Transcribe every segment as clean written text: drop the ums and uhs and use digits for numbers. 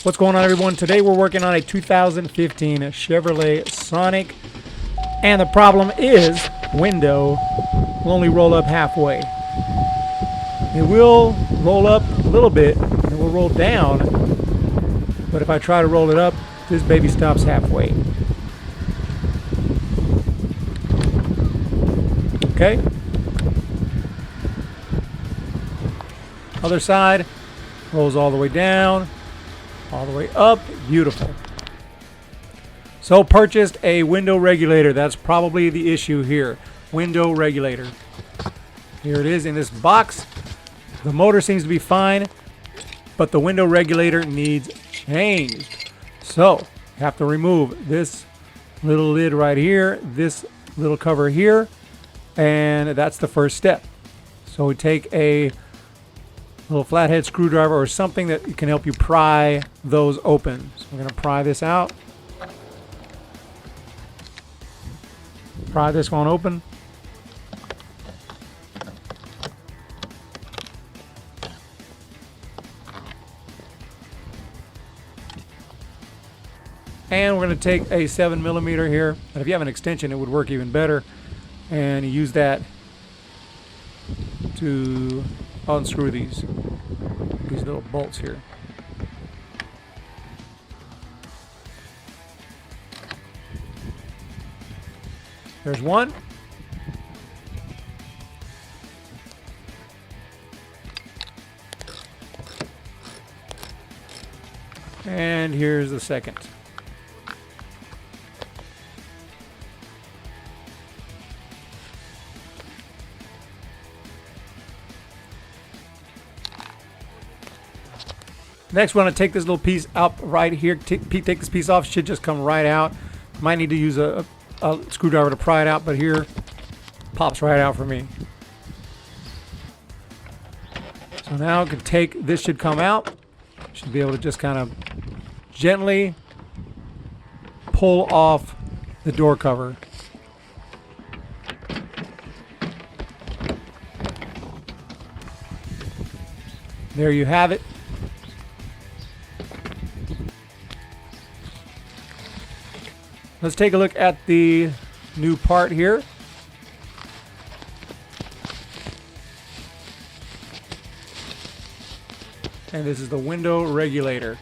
What's going on, everyone? Today we're working on a 2015 Chevrolet Sonic, and the problem is window will only roll up halfway. It will roll up a little bit and it will roll down, but if I try to roll it up, this baby stops halfway. Okay. Other side rolls all the way down, all the way up. Beautiful. So purchased a window regulator. That's probably the issue here. Window regulator. Here it is in this box. The motor seems to be fine, but the window regulator needs changed. So you have to remove this little lid right here, this little cover here, and that's the first step. So we take a little flathead screwdriver or something that can help you pry those open. So we're going to pry this out. Pry this one open. And we're going to take a 7mm here. And if you have an extension, it would work even better. And you use that to unscrew these little bolts here. There's one. And here's the second. Next, we're going to take this little piece out right here. Take this piece off. Should just come right out. Might need to use a screwdriver to pry it out, but here pops right out for me. So now I can take this. Should come out. Should be able to just kind of gently pull off the door cover. There you have it. Let's take a look at the new part here. And this is the window regulator.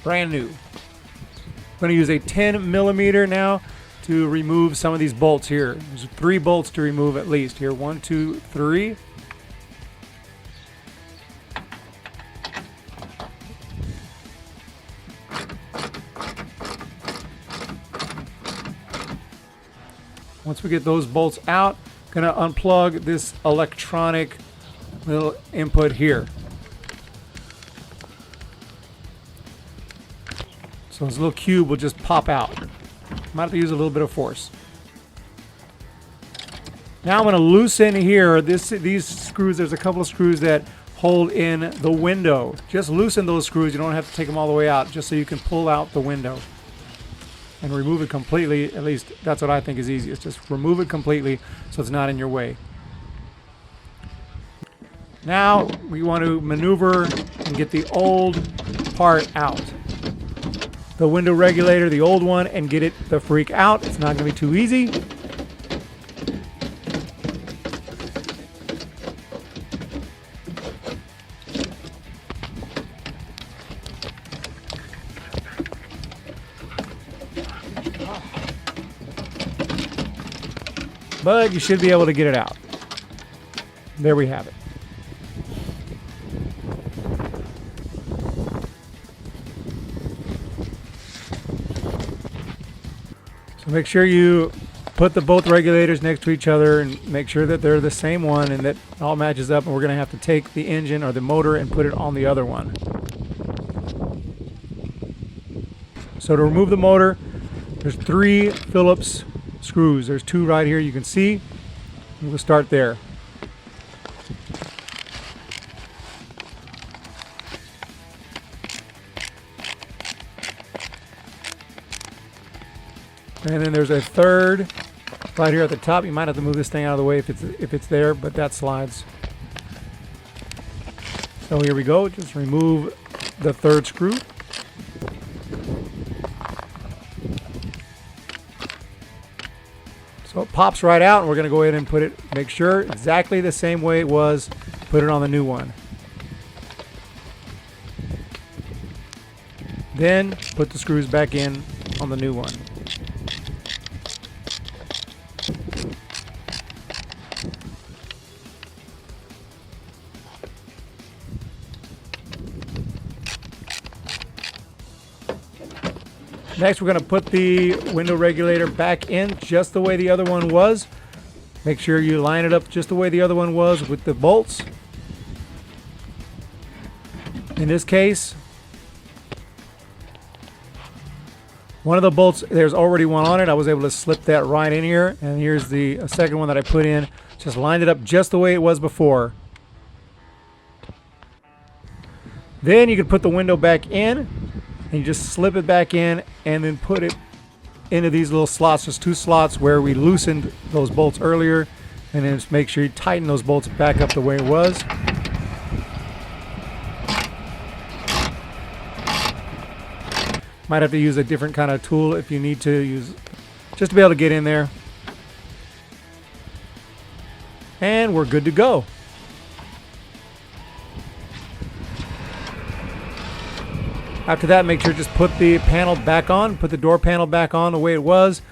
Brand new. I'm going to use a 10mm now to remove some of these bolts here. There's 3 bolts to remove at least here. 1, 2, 3. Once we get those bolts out, I'm going to unplug this electronic little input here. So this little cube will just pop out. Might have to use a little bit of force. Now I'm going to loosen here these screws. There's a couple of screws that hold in the window. Just loosen those screws. You don't have to take them all the way out, just so you can pull out the window. And remove it completely. At least that's what I think is easiest. Just remove it completely so it's not in your way. Now we want to maneuver and get the old part out. The window regulator, the old one, and get it the freak out. It's not going to be too easy. But you should be able to get it out. There we have it. So make sure you put both regulators next to each other and make sure that they're the same one and that it all matches up. And we're going to have to take the engine or the motor and put it on the other one. So to remove the motor, there's 3 Phillips screws. There's 2 right here, you can see. We'll start there. And then there's a third right here at the top. You might have to move this thing out of the way if it's there, but that slides. So here we go. Just remove the third screw. So it pops right out, and we're going to go ahead and put it, make sure exactly the same way it was, put it on the new one. Then put the screws back in on the new one. Next, we're going to put the window regulator back in just the way the other one was. Make sure you line it up just the way the other one was with the bolts. In this case, one of the bolts, there's already one on it. I was able to slip that right in here. And here's the second one that I put in. Just lined it up just the way it was before. Then you can put the window back in. And you just slip it back in and then put it into these little slots. Just 2 slots where we loosened those bolts earlier. And then just make sure you tighten those bolts back up the way it was. Might have to use a different kind of tool if you need to use, just to be able to get in there. And we're good to go. After that, make sure to just put the panel back on, put the door panel back on the way it was,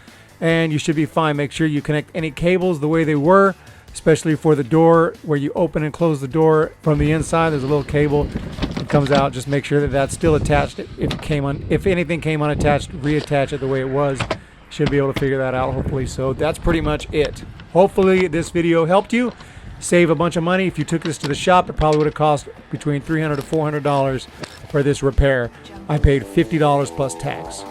and you should be fine. Make sure you connect any cables the way they were, especially for the door where you open and close the door from the inside. There's a little cable that comes out. Just make sure that that's still attached. If anything came unattached, reattach it the way it was. Should be able to figure that out, hopefully. So that's pretty much it. Hopefully this video helped you save a bunch of money. If you took this to the shop, it probably would have cost between $300 to $400 for this repair. I paid $50 plus tax.